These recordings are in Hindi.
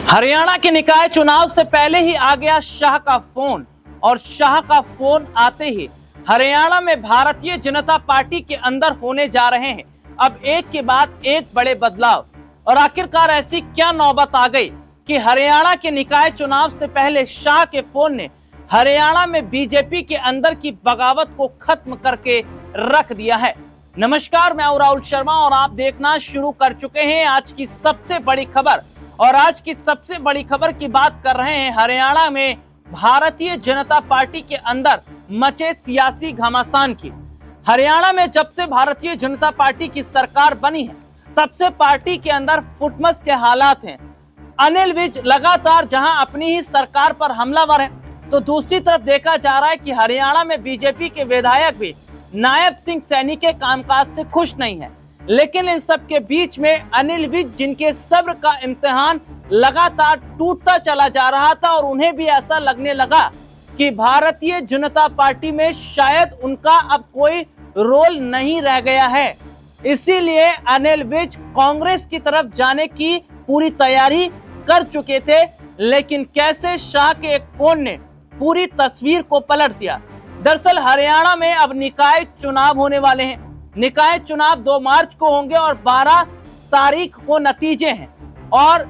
हरियाणा के निकाय चुनाव से पहले ही आ गया शाह का फोन और शाह का फोन आते ही हरियाणा में भारतीय जनता पार्टी के अंदर होने जा रहे हैं अब एक के बाद एक बड़े बदलाव। और आखिरकार ऐसी क्या नौबत आ गई कि हरियाणा के निकाय चुनाव से पहले शाह के फोन ने हरियाणा में बीजेपी के अंदर की बगावत को खत्म करके रख दिया है। नमस्कार, मैं हूं राहुल शर्मा और आप देखना शुरू कर चुके हैं आज की सबसे बड़ी खबर। और आज की सबसे बड़ी खबर की बात कर रहे हैं हरियाणा में भारतीय जनता पार्टी के अंदर मचे सियासी घमासान की। हरियाणा में जब से भारतीय जनता पार्टी की सरकार बनी है तब से पार्टी के अंदर फुटमस के हालात हैं। अनिल विज लगातार जहां अपनी ही सरकार पर हमलावर है तो दूसरी तरफ देखा जा रहा है कि हरियाणा में बीजेपी के विधायक भी नायब सिंह सैनी के कामकाज से खुश नहीं है। लेकिन इन सब के बीच में अनिल विज जिनके सब्र का इम्तिहान लगातार टूटता चला जा रहा था और उन्हें भी ऐसा लगने लगा कि भारतीय जनता पार्टी में शायद उनका अब कोई रोल नहीं रह गया है। इसीलिए अनिल विज कांग्रेस की तरफ जाने की पूरी तैयारी कर चुके थे। लेकिन कैसे शाह के एक फोन ने पूरी तस्वीर को पलट दिया। दरअसल हरियाणा में अब निकाय चुनाव होने वाले हैं। निकाय चुनाव 2 मार्च को होंगे और 12 तारीख को नतीजे हैं। और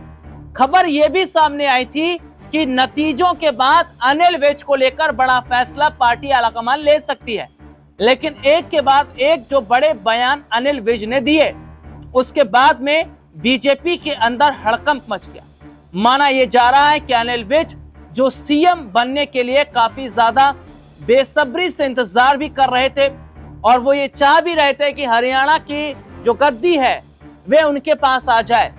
खबर यह भी सामने आई थी कि नतीजों के बाद अनिल विज को लेकर बड़ा फैसला पार्टी आलाकमान ले सकती है। लेकिन एक के बाद एक जो बड़े बयान अनिल विज ने दिए उसके बाद में बीजेपी के अंदर हड़कंप मच गया। माना यह जा रहा है कि अनिल विज जो सीएम बनने के लिए काफी ज्यादा बेसब्री से इंतजार भी कर रहे थे और वो ये चाह भी रहे थे कि हरियाणा की जो गद्दी है वे उनके पास आ जाए।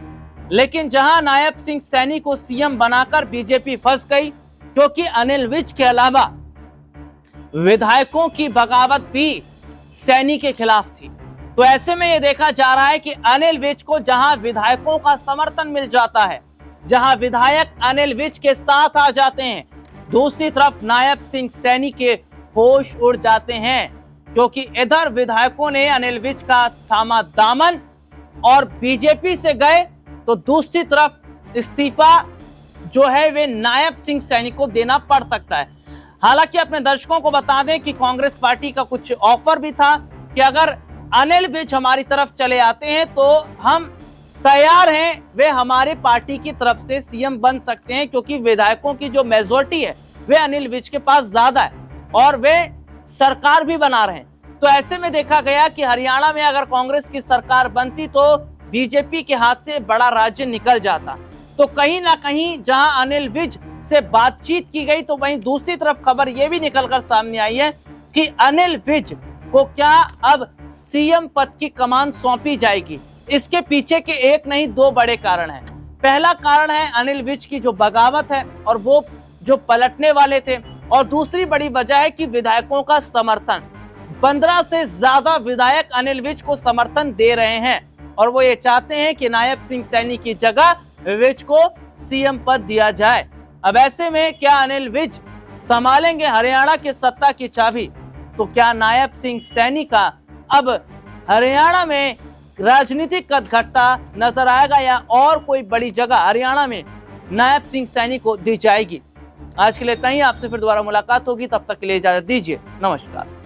लेकिन जहां नायब सिंह सैनी को सीएम बनाकर बीजेपी फंस गई क्योंकि अनिल विज के अलावा विधायकों की बगावत भी सैनी के खिलाफ थी। तो ऐसे में यह देखा जा रहा है कि अनिल विज को जहां विधायकों का समर्थन मिल जाता है, जहां विधायक अनिल विज के साथ आ जाते हैं, दूसरी तरफ नायब सिंह सैनी के होश उड़ जाते हैं क्योंकि इधर विधायकों ने अनिल विज का थामा दामन और बीजेपी से गए तो दूसरी तरफ इस्तीफा जो है वे नायब सिंह सैनी को देना पड़ सकता है। हालांकि अपने दर्शकों को बता दें कि कांग्रेस पार्टी का कुछ ऑफर भी था कि अगर अनिल विज हमारी तरफ चले आते हैं तो हम तैयार हैं, वे हमारे पार्टी की तरफ से सीएम बन सकते हैं क्योंकि विधायकों की जो मेजॉरिटी है वे अनिल विज के पास ज्यादा है और वे सरकार भी बना रहे हैं। तो ऐसे में देखा गया कि हरियाणा में अगर कांग्रेस की सरकार बनती तो बीजेपी के हाथ से बड़ा राज्य निकल जाता। तो कहीं ना कहीं जहां अनिल विज से बातचीत की गई तो वहीं दूसरी तरफ खबर यह भी निकलकर सामने आई है कि अनिल विज को क्या अब सीएम पद की कमान सौंपी जाएगी। इसके पीछे के एक नहीं 2 बड़े कारण हैं। पहला कारण है अनिल विज की जो बगावत है और वो जो पलटने वाले थे, और दूसरी बड़ी वजह है कि विधायकों का समर्थन। 15 से ज्यादा विधायक अनिल विज को समर्थन दे रहे हैं और वो ये चाहते हैं कि नायब सिंह सैनी की जगह विज को सीएम पद दिया जाए। अब ऐसे में क्या अनिल विज संभालेंगे हरियाणा की सत्ता की चाबी? तो क्या नायब सिंह सैनी का अब हरियाणा में राजनीतिक कदघट्टा नजर आएगा या और कोई बड़ी जगह हरियाणा में नायब सिंह सैनी को दी जाएगी? आज के लिए इतना ही। आपसे फिर दोबारा मुलाकात होगी, तब तक के लिए इजाजत दीजिए। नमस्कार।